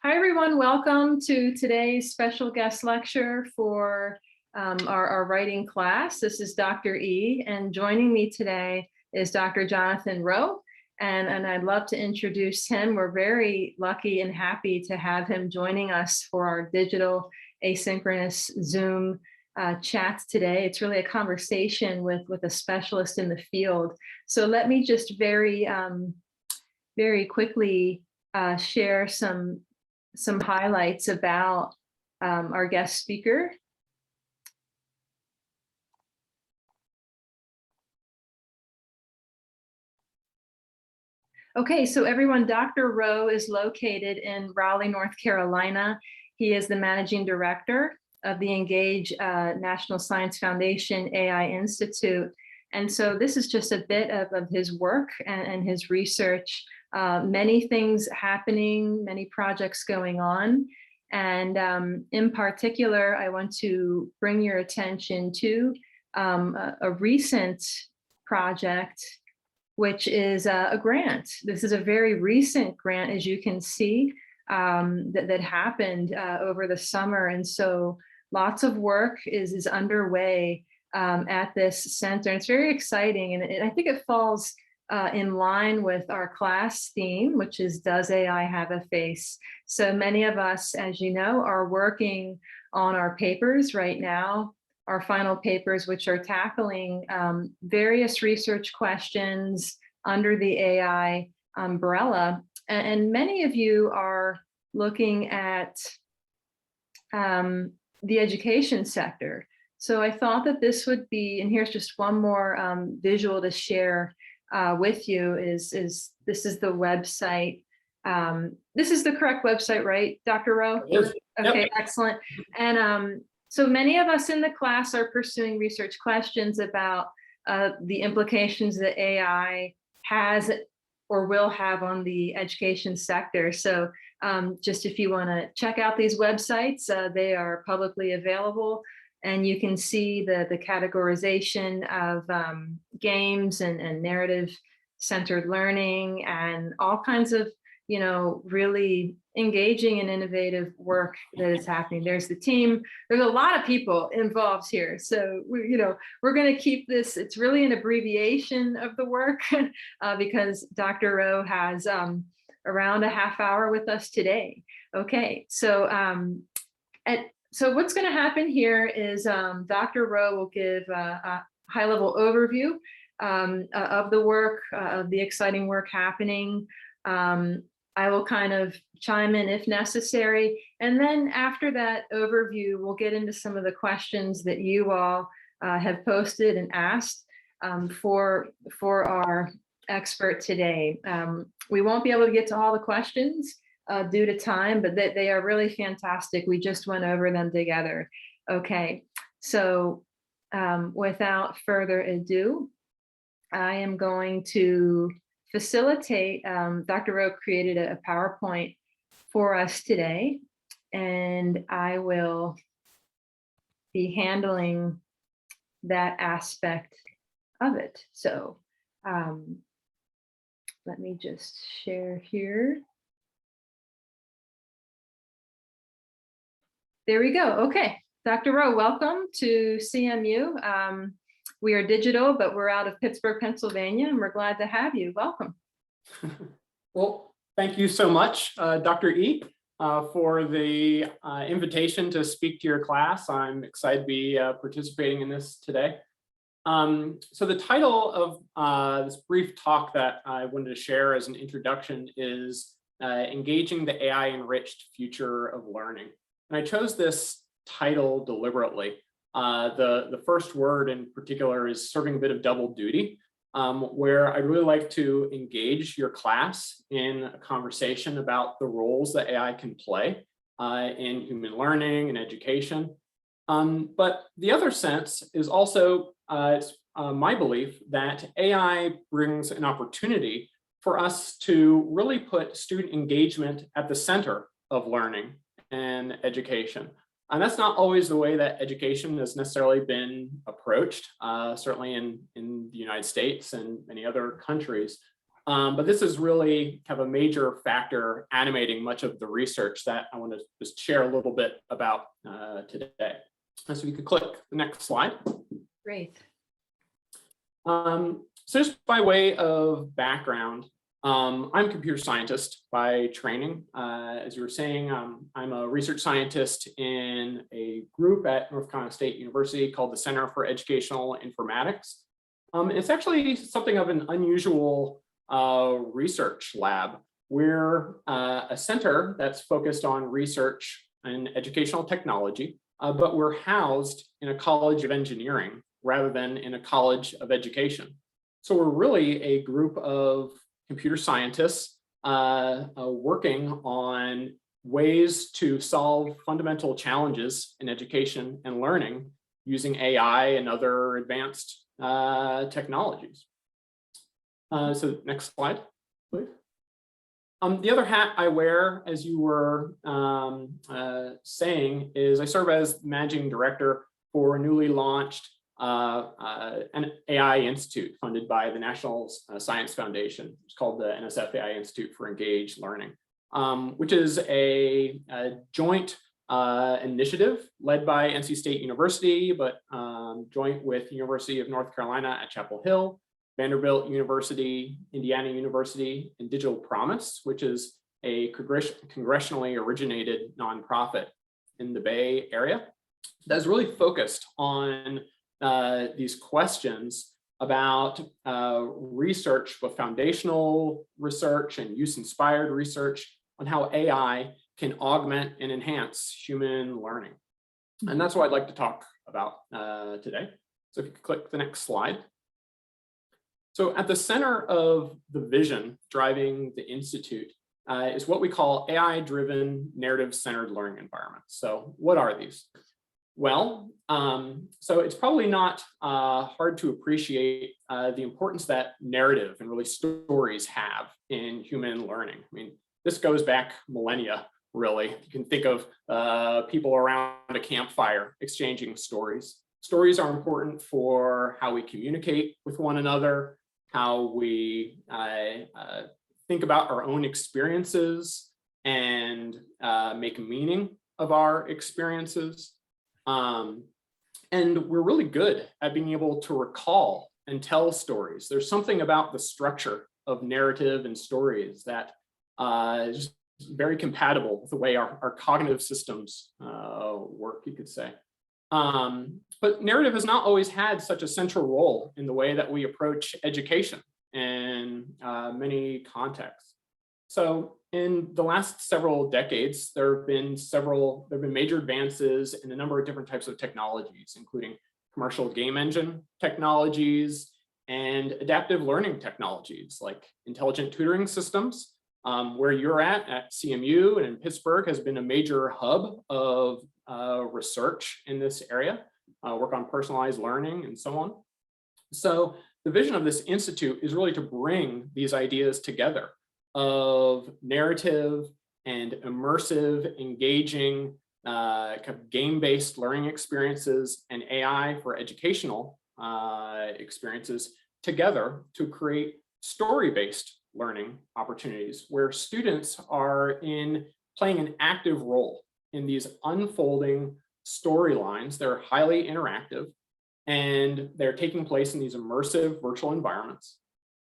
Hi, everyone. Welcome to today's special guest lecture for our writing class. This is Dr. E, and joining me today is Dr. Jonathan Rowe, and I'd love to introduce him. We're very lucky and happy to have him joining us for our digital asynchronous Zoom chats today. It's really a conversation with a specialist in the field. So let me just very quickly share some highlights about our guest speaker. Okay, so everyone, Dr. Rowe is located in Raleigh, North Carolina. He is the managing director of the Engage National Science Foundation AI Institute. And so this is just a bit of his work and his research. Many things happening, many projects going on. And in particular, I want to bring your attention to a recent project, which is a grant. This is a very recent grant, as you can see, that happened over the summer. And so lots of work is underway at this center. It's very exciting. And I think it falls in line with our class theme, which is, does AI have a face? So many of us, as you know, are working on our papers right now, our final papers, which are tackling various research questions under the AI umbrella. And many of you are looking at the education sector. So I thought that this would be, and here's just one more visual to share with you, is this is the website. This is the correct website, right, Dr. Rowe? Yes. Okay, Yep. excellent. And so many of us in the class are pursuing research questions about the implications that AI has or will have on the education sector. So just if you want to check out these websites, they are publicly available. And you can see the categorization of games and narrative-centered learning and all kinds of, really engaging and innovative work that is happening. There's the team. There's a lot of people involved here. So we're going to keep this. It's really an abbreviation of the work because Dr. Rowe has around a half hour with us today. Okay, so So what's going to happen here is Dr. Rowe will give a high-level overview of the work, of the exciting work happening. I will kind of chime in if necessary. And then after that overview, we'll get into some of the questions that you all have posted and asked for our expert today. We won't be able to get to all the questions due to time, but they are really fantastic. We just went over them together. Okay, so without further ado, I am going to facilitate. Dr. Rowe created a PowerPoint for us today, and I will be handling that aspect of it. So let me just share here. There we go. Okay, Dr. Rowe, welcome to CMU. We are digital, but we're out of Pittsburgh, Pennsylvania, and we're glad to have you. Welcome. Well, thank you so much, Dr. E, for the invitation to speak to your class. I'm excited to be participating in this today. So the title of this brief talk that I wanted to share as an introduction is Engaging the AI-Enriched Future of Learning. And I chose this title deliberately. The first word in particular is serving a bit of double duty, where I'd really like to engage your class in a conversation about the roles that AI can play in human learning and education. But the other sense is also my belief that AI brings an opportunity for us to really put student engagement at the center of learning and education. And that's not always the way that education has necessarily been approached, certainly in the United States and many other countries. But this is really kind of a major factor animating much of the research that I want to just share a little bit about today. So you could click the next slide. Great. So just by way of background, I'm a computer scientist by training. As you were saying, I'm a research scientist in a group at North Carolina State University called the Center for Educational Informatics. It's actually something of an unusual research lab. We're a center that's focused on research and educational technology, but we're housed in a college of engineering rather than in a college of education. So we're really a group of computer scientists working on ways to solve fundamental challenges in education and learning using AI and other advanced technologies. So next slide, please. The other hat I wear, as you were saying, is I serve as managing director for a newly launched an AI Institute funded by the National Science Foundation. It's called the NSF AI Institute for Engaged Learning, which is a joint initiative led by NC State University, but joint with University of North Carolina at Chapel Hill, Vanderbilt University, Indiana University, and Digital Promise, which is a congressionally originated nonprofit in the Bay Area that's really focused on these questions about research, both foundational research and use-inspired research on how AI can augment and enhance human learning. And that's what I'd like to talk about today. So if you could click the next slide. So at the center of the vision driving the Institute is what we call AI-driven narrative-centered learning environments. So what are these? Well, so it's probably not hard to appreciate the importance that narrative and really stories have in human learning. I mean, this goes back millennia, really. You can think of people around a campfire exchanging stories. Stories are important for how we communicate with one another, how we think about our own experiences and make meaning of our experiences. And we're really good at being able to recall and tell stories. There's something about the structure of narrative and stories that is just very compatible with the way our cognitive systems work, you could say. But narrative has not always had such a central role in the way that we approach education in many contexts. So in the last several decades, there have been major advances in a number of different types of technologies, including commercial game engine technologies and adaptive learning technologies like intelligent tutoring systems. Where you're at CMU and in Pittsburgh has been a major hub of research in this area, work on personalized learning and so on. So the vision of this institute is really to bring these ideas together of narrative and immersive, engaging, kind of game-based learning experiences and AI for educational experiences together to create story-based learning opportunities where students are playing an active role in these unfolding storylines. They're highly interactive and they're taking place in these immersive virtual environments.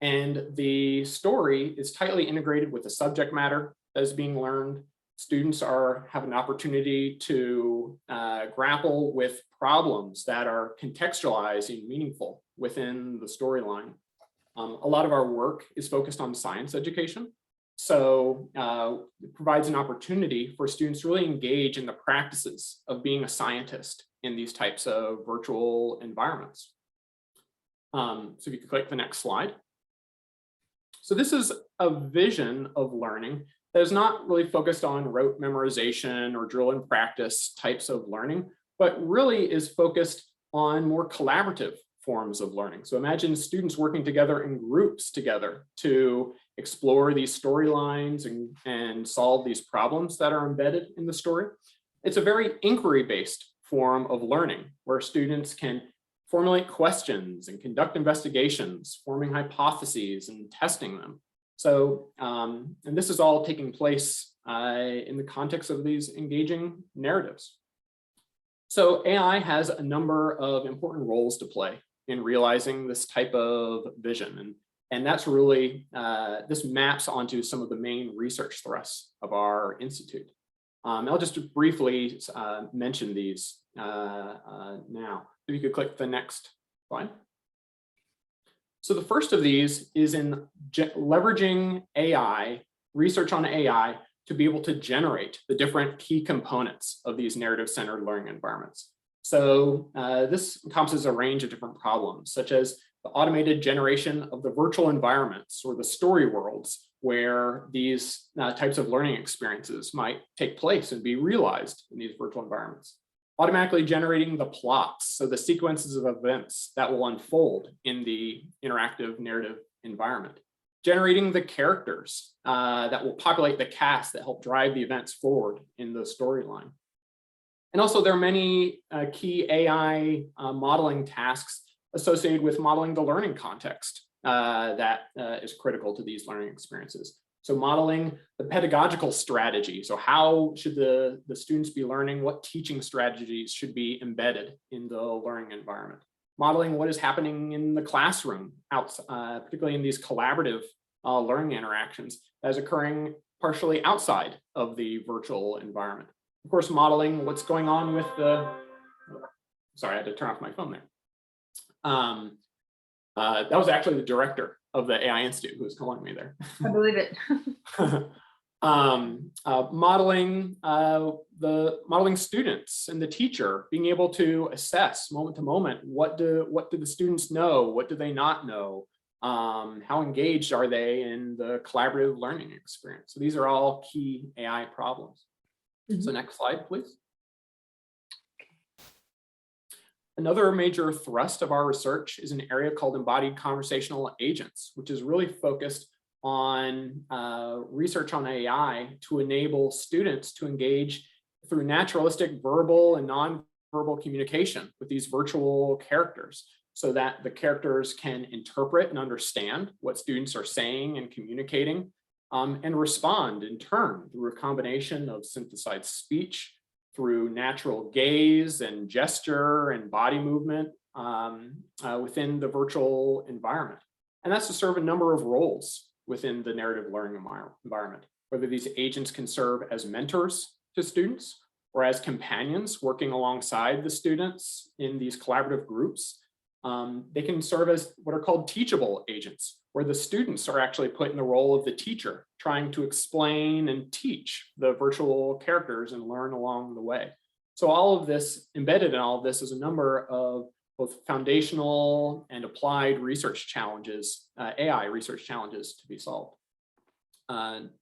And the story is tightly integrated with the subject matter that is being learned. Students have an opportunity to grapple with problems that are contextualized and meaningful within the storyline. A lot of our work is focused on science education. So it provides an opportunity for students to really engage in the practices of being a scientist in these types of virtual environments. So if you could click the next slide. So this is a vision of learning that is not really focused on rote memorization or drill and practice types of learning, but really is focused on more collaborative forms of learning. So imagine students working together in groups together to explore these storylines and solve these problems that are embedded in the story. It's a very inquiry-based form of learning where students can formulate questions and conduct investigations, forming hypotheses and testing them. So, and this is all taking place in the context of these engaging narratives. So AI has a number of important roles to play in realizing this type of vision. And that's really, this maps onto some of the main research thrusts of our institute. I'll just briefly mention these now. If you could click the next slide. So the first of these is in leveraging AI, research on AI, to be able to generate the different key components of these narrative-centered learning environments. So this encompasses a range of different problems, such as the automated generation of the virtual environments or the story worlds where these types of learning experiences might take place and be realized in these virtual environments. Automatically generating the plots, so the sequences of events that will unfold in the interactive narrative environment. Generating the characters that will populate the cast that help drive the events forward in the storyline. And also there are many key AI modeling tasks associated with modeling the learning context that is critical to these learning experiences. So modeling the pedagogical strategy. So how should the students be learning? What teaching strategies should be embedded in the learning environment? Modeling what is happening in the classroom, particularly in these collaborative learning interactions that is occurring partially outside of the virtual environment. Of course, modeling what's going on with the, sorry, I had to turn off my phone there. That was actually the director of the AI Institute who was calling me there. I believe it. Modeling students and the teacher being able to assess moment to moment, what do the students know, what do they not know, how engaged are they in the collaborative learning experience. So these are all key AI problems. So next slide, please. Another major thrust of our research is an area called embodied conversational agents, which is really focused on research on AI to enable students to engage through naturalistic verbal and non-verbal communication with these virtual characters so that the characters can interpret and understand what students are saying and communicating and respond in turn through a combination of synthesized speech, through natural gaze and gesture and body movement within the virtual environment. And that's to serve a number of roles within the narrative learning environment, whether these agents can serve as mentors to students or as companions working alongside the students in these collaborative groups. They can serve as what are called teachable agents, where the students are actually put in the role of the teacher, trying to explain and teach the virtual characters and learn along the way. So all of this, embedded in all of this, is a number of both foundational and applied research challenges, AI research challenges to be solved.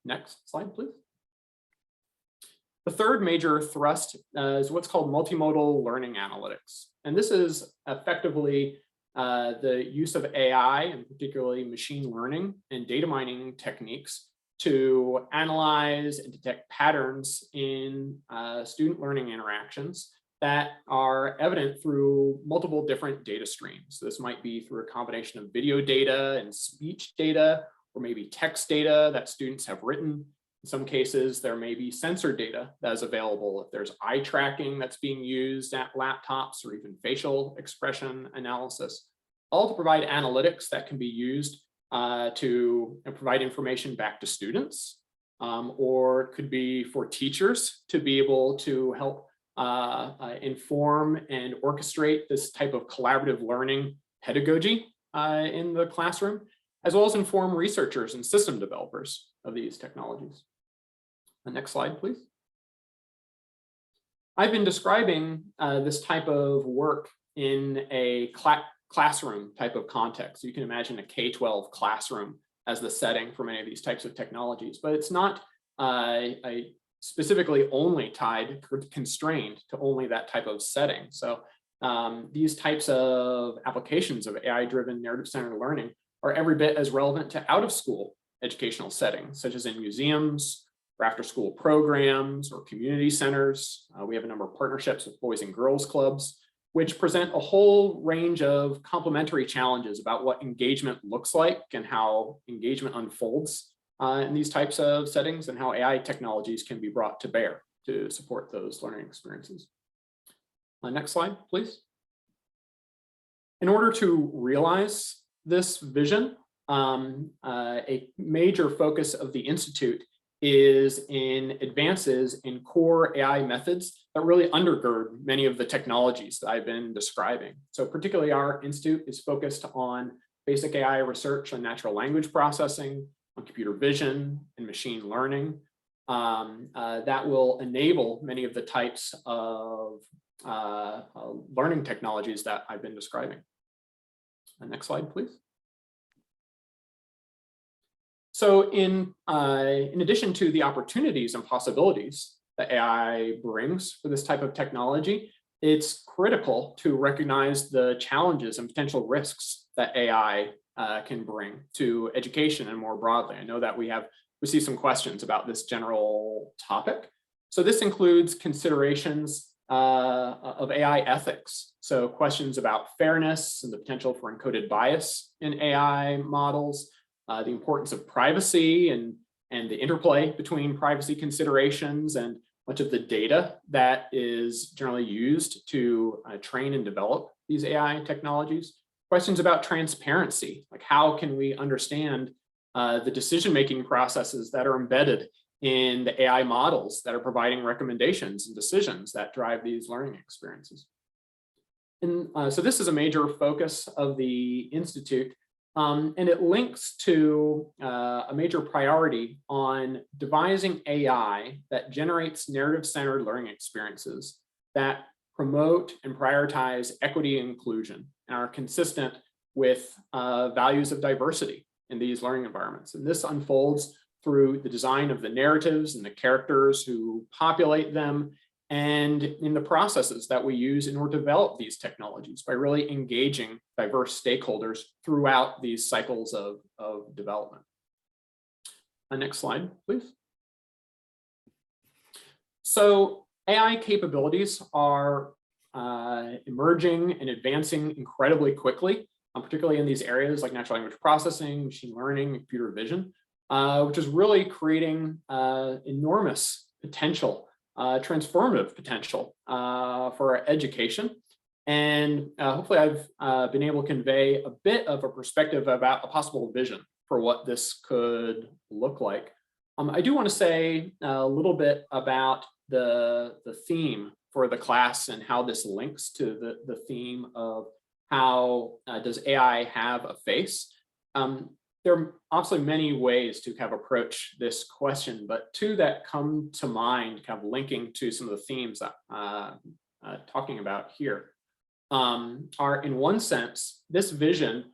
Next slide, please. The third major thrust is what's called multimodal learning analytics. And this is effectively the use of AI and particularly machine learning and data mining techniques to analyze and detect patterns in student learning interactions that are evident through multiple different data streams. So this might be through a combination of video data and speech data, or maybe text data that students have written. In some cases, there may be sensor data that is available if there's eye tracking that's being used at laptops, or even facial expression analysis, all to provide analytics that can be used to provide information back to students, or it could be for teachers to be able to help inform and orchestrate this type of collaborative learning pedagogy in the classroom, as well as inform researchers and system developers of these technologies. The next slide, please. I've been describing this type of work in a classroom type of context. You can imagine a K-12 classroom as the setting for many of these types of technologies, but it's not specifically only tied, constrained to only that type of setting. So these types of applications of AI-driven narrative-centered learning are every bit as relevant to out-of-school educational settings, such as in museums, or after-school programs, or community centers. We have a number of partnerships with boys and girls clubs which present a whole range of complementary challenges about what engagement looks like and how engagement unfolds in these types of settings, and how AI technologies can be brought to bear to support those learning experiences. Next slide, please. In order to realize this vision, a major focus of the Institute is in advances in core AI methods that really undergird many of the technologies that I've been describing. So particularly our Institute is focused on basic AI research on natural language processing, on computer vision and machine learning, that will enable many of the types of learning technologies that I've been describing. Next slide, please. So in addition to the opportunities and possibilities that AI brings for this type of technology, it's critical to recognize the challenges and potential risks that AI can bring to education and more broadly. I know that we received some questions about this general topic. So this includes considerations of AI ethics. So questions about fairness and the potential for encoded bias in AI models, the importance of privacy and the interplay between privacy considerations and much of the data that is generally used to train and develop these AI technologies. Questions about transparency, like how can we understand the decision-making processes that are embedded in the AI models that are providing recommendations and decisions that drive these learning experiences. And so this is a major focus of the Institute, and it links to a major priority on devising AI that generates narrative-centered learning experiences that promote and prioritize equity and inclusion and are consistent with values of diversity in these learning environments. And this unfolds through the design of the narratives and the characters who populate them, and in the processes that we use in order to develop these technologies by really engaging diverse stakeholders throughout these cycles of development. Next slide, please. So AI capabilities are emerging and advancing incredibly quickly, particularly in these areas like natural language processing, machine learning, and computer vision, which is really creating enormous potential, transformative potential for education. And hopefully I've been able to convey a bit of a perspective about a possible vision for what this could look like. I do want to say a little bit about the theme for the class and how this links to the theme of how does AI have a face? There are obviously many ways to kind of approach this question, but two that come to mind, kind of linking to some of the themes that I'm talking about here, are in one sense, this vision,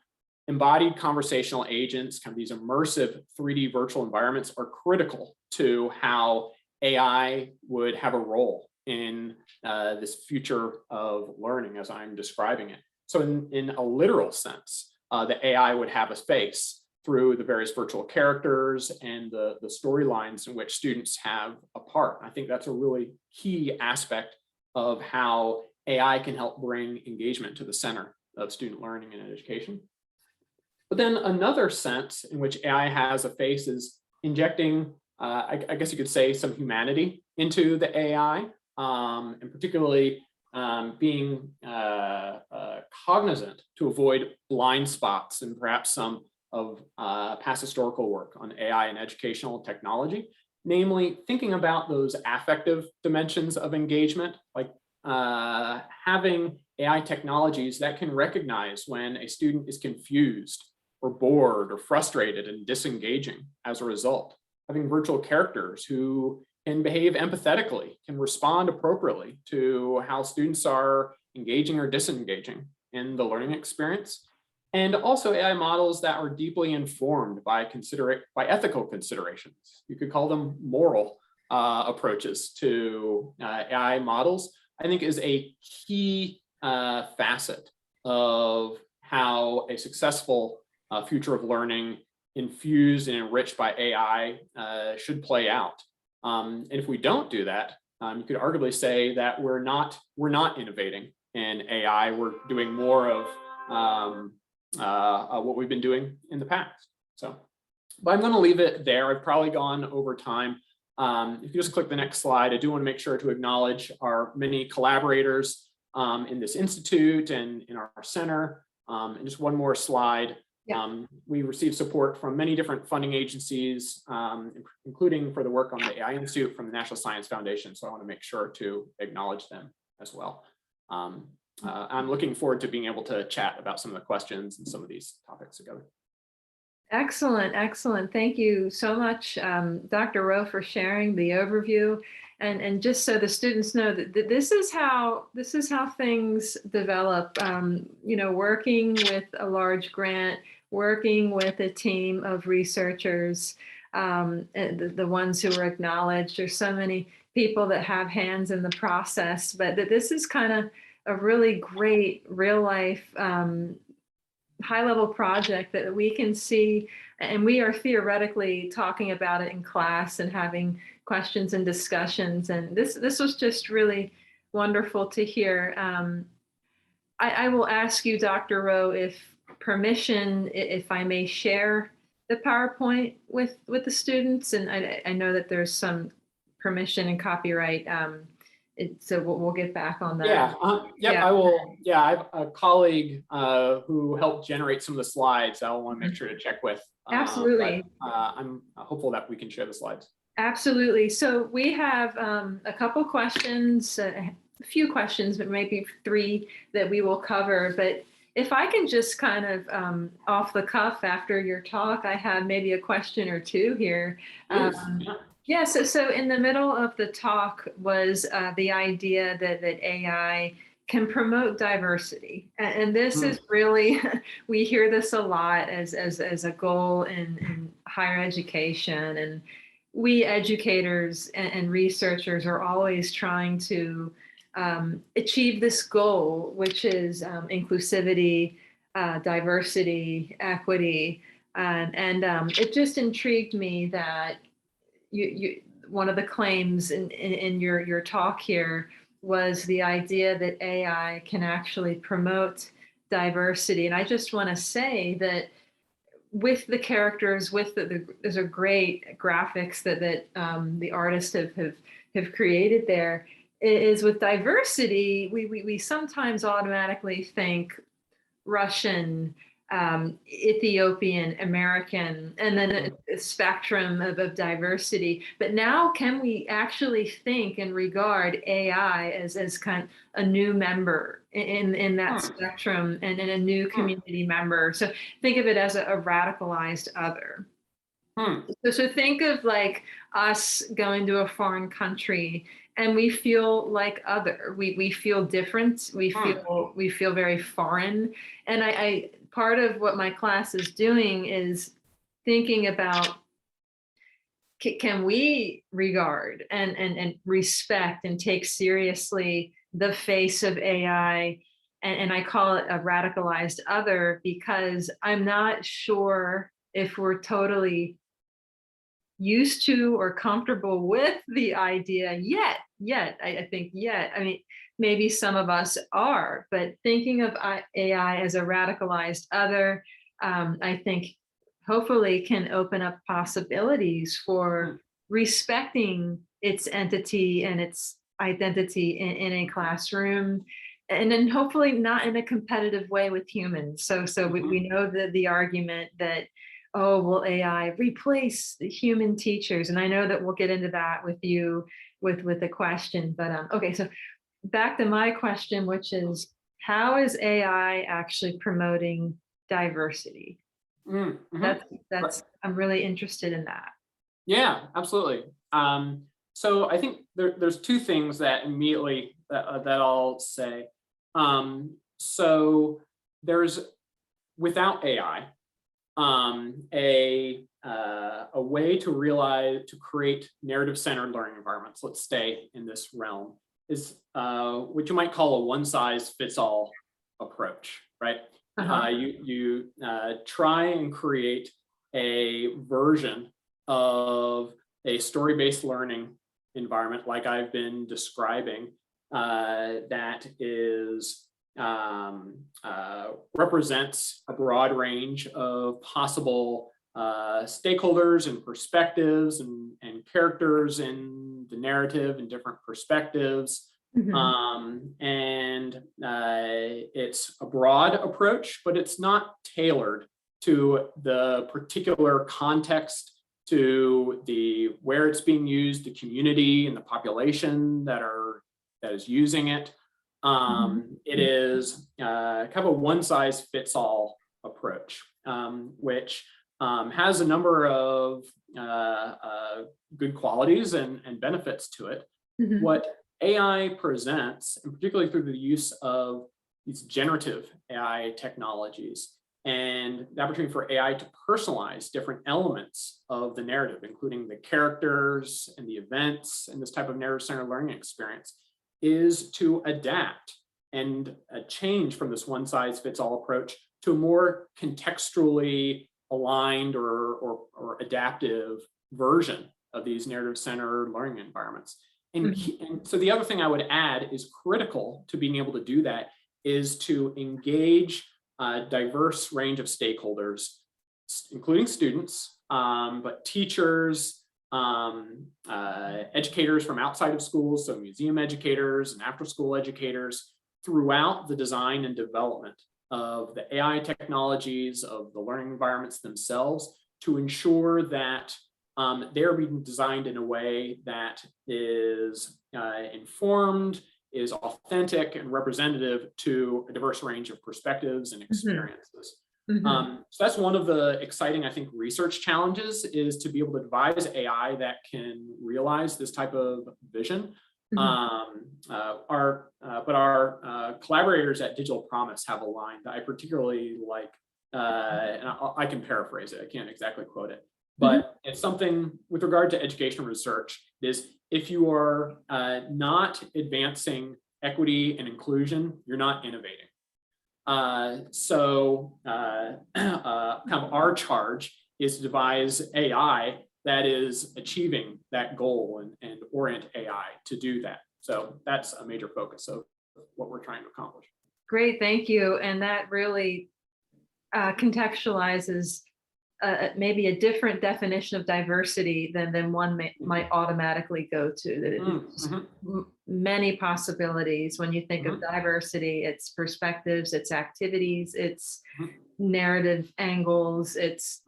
embodied conversational agents, kind of these immersive 3D virtual environments are critical to how AI would have a role in this future of learning as I'm describing it. So in a literal sense, the AI would have a face through the various virtual characters and the storylines in which students have a part. I think that's a really key aspect of how AI can help bring engagement to the center of student learning and education. But then another sense in which AI has a face is injecting, I guess you could say, some humanity into the AI, and particularly being cognizant to avoid blind spots and perhaps some of past historical work on AI and educational technology, namely thinking about those affective dimensions of engagement, like having AI technologies that can recognize when a student is confused or bored or frustrated and disengaging as a result, having virtual characters who can behave empathetically, can respond appropriately to how students are engaging or disengaging in the learning experience. And also AI models that are deeply informed by ethical considerations. You could call them moral approaches to AI models, I think is a key facet of how a successful future of learning infused and enriched by AI should play out. And if we don't do that, you could arguably say that we're not innovating in AI, we're doing more of what we've been doing in the past. So, but I'm going to leave it there. I've probably gone over time. If you just click the next slide, I do want to make sure to acknowledge our many collaborators in this institute and in our center. And just one more slide. Yeah. We receive support from many different funding agencies, including for the work on the AI Institute from the National Science Foundation. So I want to make sure to acknowledge them as well. I'm looking forward to being able to chat about some of the questions and some of these topics together. Excellent, excellent. Thank you so much, Dr. Rowe, for sharing the overview. And just so the students know that this is how things develop. You know, working with a large grant, working with a team of researchers, the ones who are acknowledged. There's so many people that have hands in the process, but this is kind of a really great real life high-level project that we can see, and we are theoretically talking about it in class and having questions and discussions. And this was just really wonderful to hear. I will ask you, Dr. Rowe, if permission, if I may share the PowerPoint with the students. And I know that there's some permission and copyright. So we'll get back on that. Yeah, I will. Yeah, I have a colleague who helped generate some of the slides. I want to make sure to check with. Absolutely. I'm hopeful that we can share the slides. Absolutely. So we have a couple questions, a few questions, but maybe 3 that we will cover. But if I can just kind of off the cuff after your talk, I have maybe a question or 2 here. Yeah, so in the middle of the talk was the idea that AI can promote diversity. And this is really, we hear this a lot as a goal in higher education. And we educators and researchers are always trying to achieve this goal, which is inclusivity, diversity, equity. And it just intrigued me that you one of the claims in your talk here was the idea that AI can actually promote diversity. And I just want to say that with the characters, there's a great graphics that the artists have created there, is with diversity, we sometimes automatically think Russian, Ethiopian, American, and then a spectrum of diversity. But now can we actually think and regard AI as kind of a new member in that spectrum and in a new community member? So think of it as a radicalized other. So think of like us going to a foreign country and we feel like other, we feel different, we feel very foreign. And I part of what my class is doing is thinking about, can we regard and respect and take seriously the face of AI? And I call it a radicalized other, because I'm not sure if we're totally used to or comfortable with the idea yet. I think yet. I mean, maybe some of us are, but thinking of AI as a radicalized other, I think hopefully can open up possibilities for respecting its entity and its identity in a classroom, and then hopefully not in a competitive way with humans. So we know that the argument that, oh, will AI replace the human teachers? And I know that we'll get into that with you with the question, but okay, so back to my question, which is, how is AI actually promoting diversity? That's I'm really interested in that. Yeah, absolutely. So I think there's 2 things that immediately that I'll say. So there's, without AI, a way to create narrative-centered learning environments. Let's stay in this realm, is what you might call a one-size-fits-all approach, right? You try and create a version of a story-based learning environment like I've been describing, that is represents a broad range of possible stakeholders and perspectives and characters in the narrative and different perspectives. And it's a broad approach, but it's not tailored to the particular context, to the where it's being used, the community and the population that is using it. It is kind of a one-size-fits-all approach, which has a number of good qualities and benefits to it. What AI presents, and particularly through the use of these generative AI technologies and the opportunity for AI to personalize different elements of the narrative, including the characters and the events and this type of narrative-centered learning experience, is to adapt and change from this one-size-fits-all approach to a more contextually aligned or adaptive version of these narrative-centered learning environments. And so the other thing I would add is critical to being able to do that is to engage a diverse range of stakeholders, including students, but teachers, educators from outside of schools, so museum educators and after-school educators, throughout the design and development of the AI technologies, of the learning environments themselves, to ensure that they're being designed in a way that is informed, is authentic and representative to a diverse range of perspectives and experiences. So that's one of the exciting, I think, research challenges, is to be able to devise AI that can realize this type of vision. Our collaborators at Digital Promise have a line that I particularly like, and I can paraphrase it, I can't exactly quote it, but it's something with regard to education research, is if you are not advancing equity and inclusion, you're not innovating. So kind of our charge is to devise AI that is achieving that goal and orient AI to do that. So that's a major focus of what we're trying to accomplish. Great, thank you. And that really contextualizes maybe a different definition of diversity than one might automatically go to. That many possibilities. When you think of diversity, it's perspectives, it's activities, it's narrative angles, it's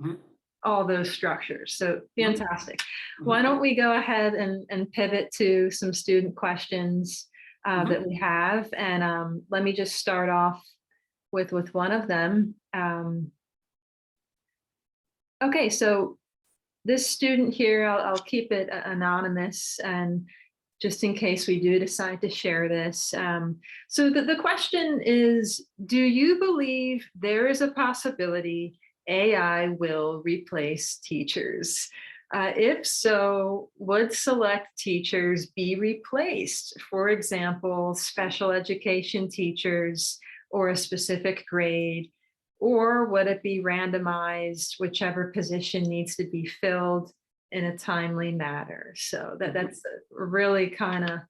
all those structures. So fantastic. Why don't we go ahead and pivot to some student questions that we have. And let me just start off with one of them. Okay, so this student here, I'll keep it anonymous, and just in case we do decide to share this. So the question is, do you believe there is a possibility AI will replace teachers? If so, would select teachers be replaced? For example, special education teachers or a specific grade, or would it be randomized, whichever position needs to be filled in a timely manner? So that's really kind of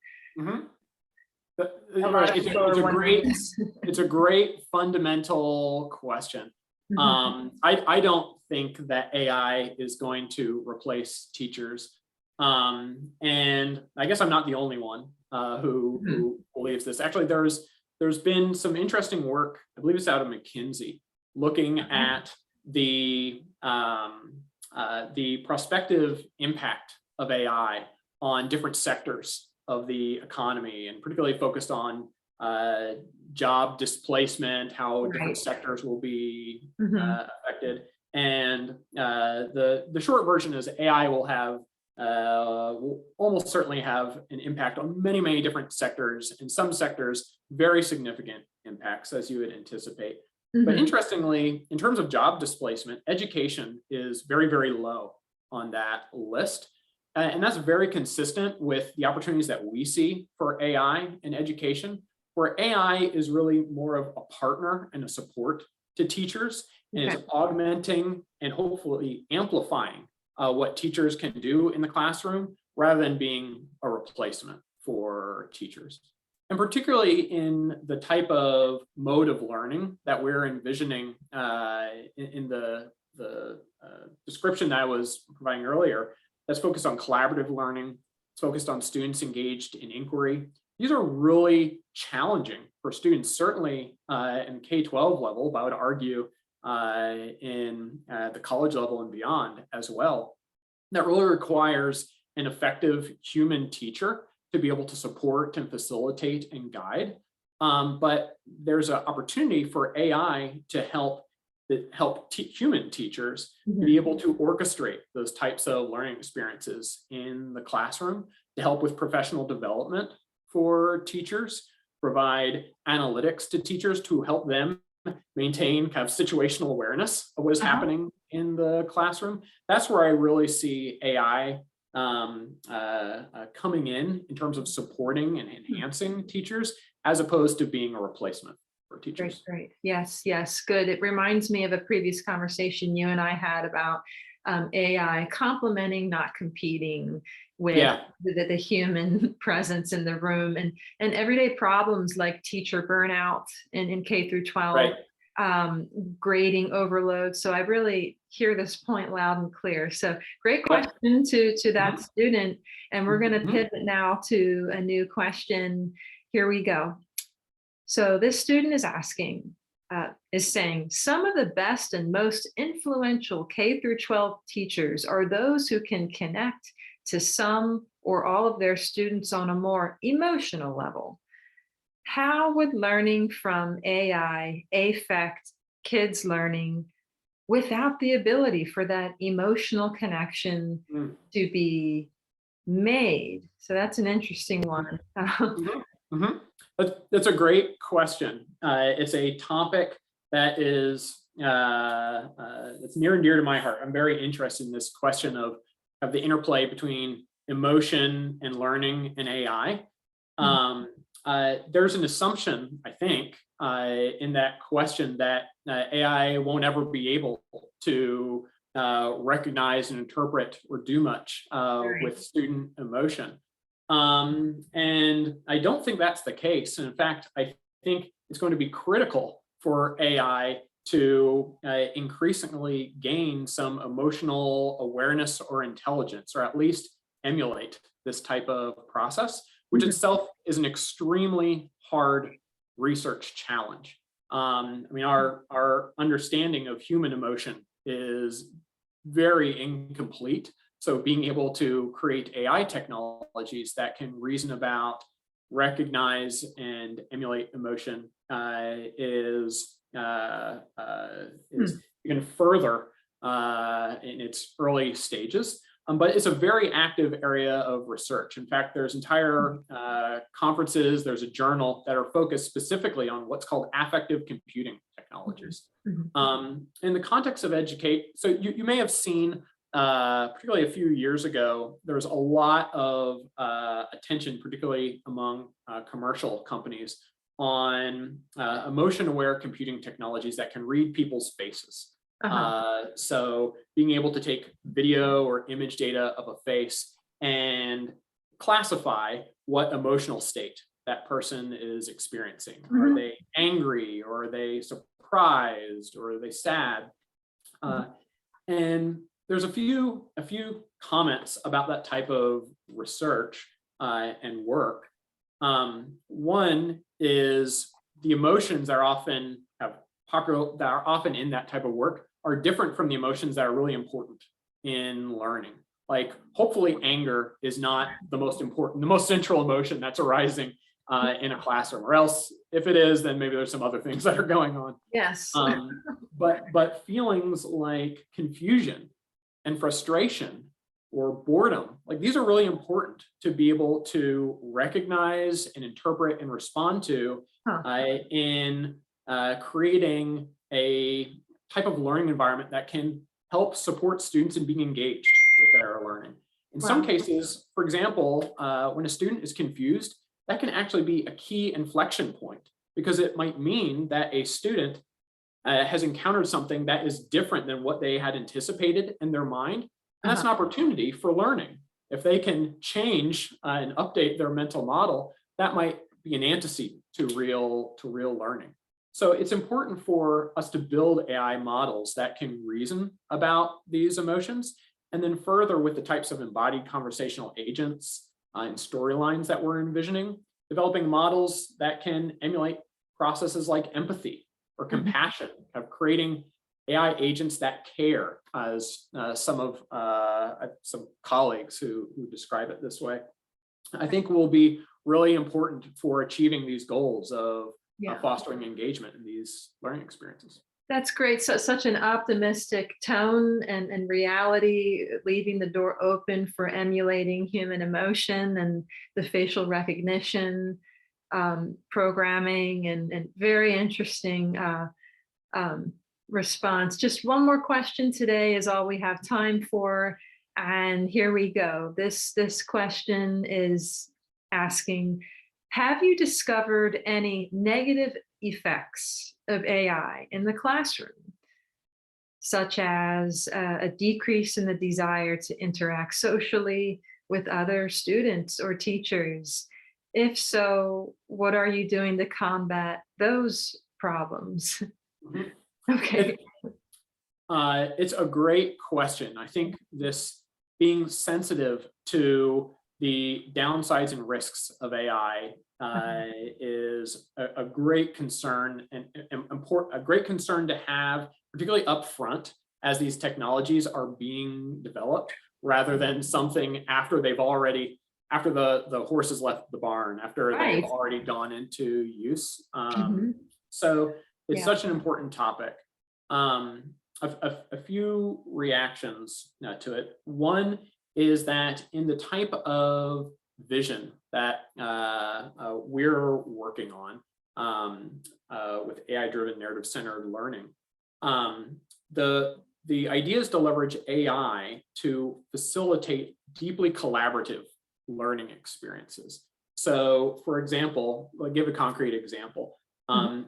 it's a great fundamental question. I don't think that AI is going to replace teachers. And I guess I'm not the only one who believes this. Actually, there's been some interesting work, I believe it's out of McKinsey, looking at the prospective impact of AI on different sectors of the economy, and particularly focused on job displacement, how different sectors will be affected. And the short version is AI will almost certainly have an impact on many, many different sectors. In some sectors, very significant impacts, as you would anticipate. But interestingly, in terms of job displacement, education is very, very low on that list. And that's very consistent with the opportunities that we see for AI in education, where AI is really more of a partner and a support to teachers, and is augmenting and hopefully amplifying what teachers can do in the classroom, rather than being a replacement for teachers. And particularly in the type of mode of learning that we're envisioning in the description that I was providing earlier, that's focused on collaborative learning, it's focused on students engaged in inquiry. These are really challenging for students, certainly in K-12 level, but I would argue in the college level and beyond as well. That really requires an effective human teacher to be able to support and facilitate and guide. But there's an opportunity for AI to help human teachers be able to orchestrate those types of learning experiences in the classroom, to help with professional development for teachers, provide analytics to teachers to help them maintain kind of situational awareness of what is happening in the classroom. That's where I really see AI coming in terms of supporting and enhancing teachers, as opposed to being a replacement for teachers. Great. Yes, yes, good. It reminds me of a previous conversation you and I had about AI complementing, not competing with the human presence in the room, and everyday problems like teacher burnout in K through 12. Right. Grading overload. So I really hear this point loud and clear. So great question to that student. And we're going to pivot now to a new question. Here we go. So this student is saying, some of the best and most influential K through 12 teachers are those who can connect to some or all of their students on a more emotional level. How would learning from AI affect kids' learning without the ability for that emotional connection to be made? So that's an interesting one. That's a great question. It's a topic that is it's near and dear to my heart. I'm very interested in this question of the interplay between emotion and learning and AI. There's an assumption, I think, in that question that AI won't ever be able to recognize and interpret or do much with student emotion. And I don't think that's the case. And in fact, I think it's going to be critical for AI to increasingly gain some emotional awareness or intelligence, or at least emulate this type of process, which itself is an extremely hard research challenge. I mean, our understanding of human emotion is very incomplete. So being able to create AI technologies that can reason about, recognize, and emulate emotion is even further in its early stages. But it's a very active area of research. In fact, there's entire conferences, there's a journal that are focused specifically on what's called affective computing technologies. In the context of educate, so you may have seen, particularly a few years ago, there was a lot of attention, particularly among commercial companies, on emotion-aware computing technologies that can read people's faces. So being able to take video or image data of a face and classify what emotional state that person is experiencing. Are they angry, or are they surprised, or are they sad? And there's a few comments about that type of research and work. One is the emotions that are often in that type of work are different from the emotions that are really important in learning. Like, hopefully anger is not the most important, the most central emotion that's arising in a classroom, or else if it is, then maybe there's some other things that are going on. Yes. But feelings like confusion and frustration or boredom, like, these are really important to be able to recognize and interpret and respond to in creating a type of learning environment that can help support students in being engaged with their learning. In some cases, for example, when a student is confused, that can actually be a key inflection point, because it might mean that a student has encountered something that is different than what they had anticipated in their mind. And that's an opportunity for learning. If they can change and update their mental model, that might be an antecedent to real learning. So it's important for us to build AI models that can reason about these emotions. And then further, with the types of embodied conversational agents and storylines that we're envisioning, developing models that can emulate processes like empathy or compassion, of creating AI agents that care, as some colleagues who describe it this way, I think will be really important for achieving these goals of fostering engagement in these learning experiences. That's great. So such an optimistic tone and reality, leaving the door open for emulating human emotion and the facial recognition programming, and very interesting response. Just one more question today is all we have time for. And here we go. This question is asking, have you discovered any negative effects of AI in the classroom, such as a decrease in the desire to interact socially with other students or teachers? If so, what are you doing to combat those problems? Okay. It's a great question. I think this being sensitive to the downsides and risks of AI is a great concern, and a great concern to have, particularly upfront as these technologies are being developed, rather than something after the horse has left the barn, after they've already gone into use. So it's such an important topic. A few reactions to it. One is that in the type of vision that we're working on with AI-driven narrative-centered learning, the idea is to leverage AI to facilitate deeply collaborative learning experiences. So, for example, I'll give a concrete example.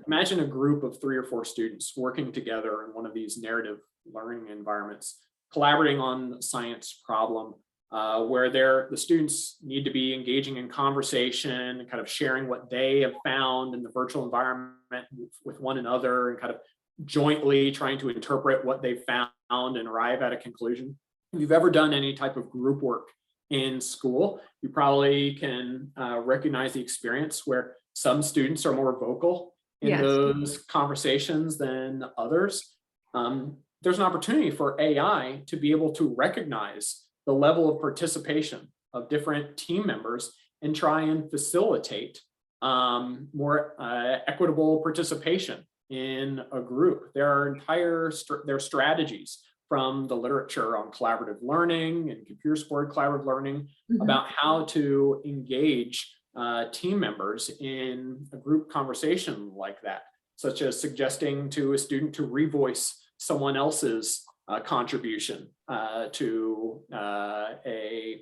Imagine a group of 3 or 4 students working together in one of these narrative learning environments, collaborating on a science problem, where the students need to be engaging in conversation and kind of sharing what they have found in the virtual environment with one another, and kind of jointly trying to interpret what they've found and arrive at a conclusion. If you've ever done any type of group work in school, you probably can recognize the experience where some students are more vocal in those conversations than others. There's an opportunity for AI to be able to recognize the level of participation of different team members and try and facilitate more equitable participation in a group. There are strategies from the literature on collaborative learning and computer-supported collaborative learning about how to engage team members in a group conversation like that, such as suggesting to a student to revoice someone else's contribution to a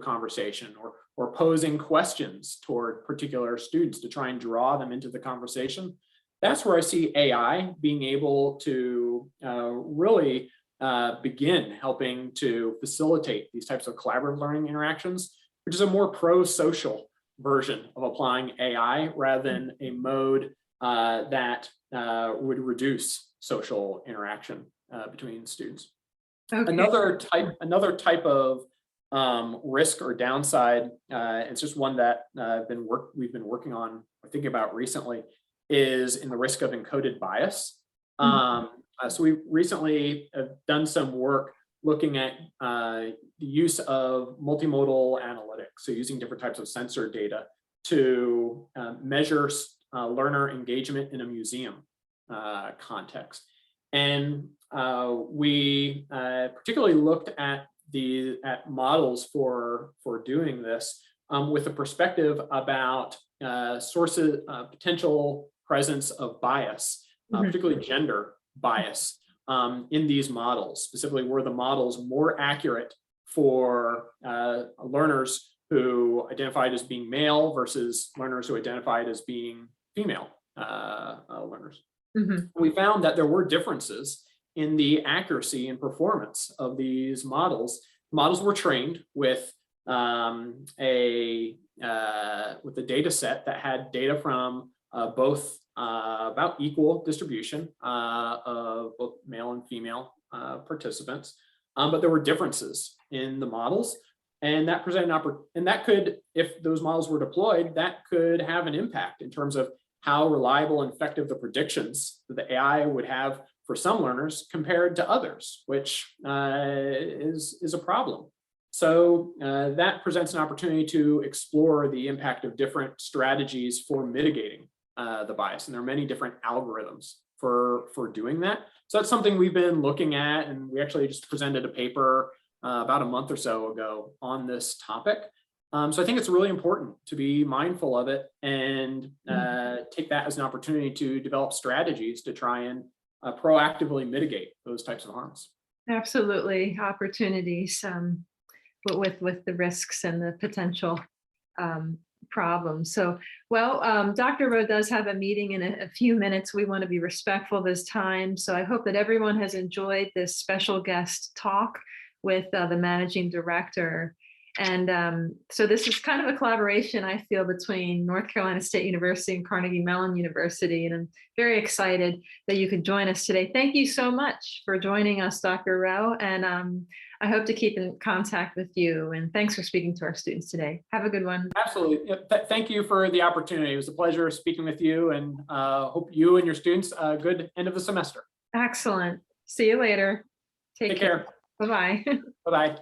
conversation, or posing questions toward particular students to try and draw them into the conversation. That's where I see AI being able to really begin helping to facilitate these types of collaborative learning interactions, which is a more pro-social version of applying AI rather than a mode that would reduce social interaction between students. Okay. Another type of risk or downside, it's just one that we've been working on or thinking about recently, is in the risk of encoded bias. So we recently have done some work looking at the use of multimodal analytics, so using different types of sensor data to measure learner engagement in a museum context. And we particularly looked at models for doing this with a perspective about sources, potential presence of bias, particularly gender bias in these models. Specifically, were the models more accurate for learners who identified as being male versus learners who identified as being female learners? We found that there were differences in the accuracy and performance of these models. Models were trained with with a data set that had data from both about equal distribution of both male and female participants, but there were differences in the models, and that presented and that could, if those models were deployed, that could have an impact in terms of how reliable and effective the predictions that the AI would have for some learners compared to others, which is a problem. So that presents an opportunity to explore the impact of different strategies for mitigating the bias. And there are many different algorithms for doing that. So that's something we've been looking at, and we actually just presented a paper about a month or so ago on this topic. So I think it's really important to be mindful of it and take that as an opportunity to develop strategies to try and proactively mitigate those types of harms. Absolutely, opportunities, but with the risks and the potential problems. So, well, Dr. Rowe does have a meeting in a few minutes. We want to be respectful of his time. So I hope that everyone has enjoyed this special guest talk with the managing director. And so this is kind of a collaboration, I feel, between North Carolina State University and Carnegie Mellon University. And I'm very excited that you could join us today. Thank you so much for joining us, Dr. Rowe. And I hope to keep in contact with you. And thanks for speaking to our students today. Have a good one. Absolutely. Thank you for the opportunity. It was a pleasure speaking with you, and hope you and your students a good end of the semester. Excellent. See you later. Take care. Bye-bye. Bye-bye.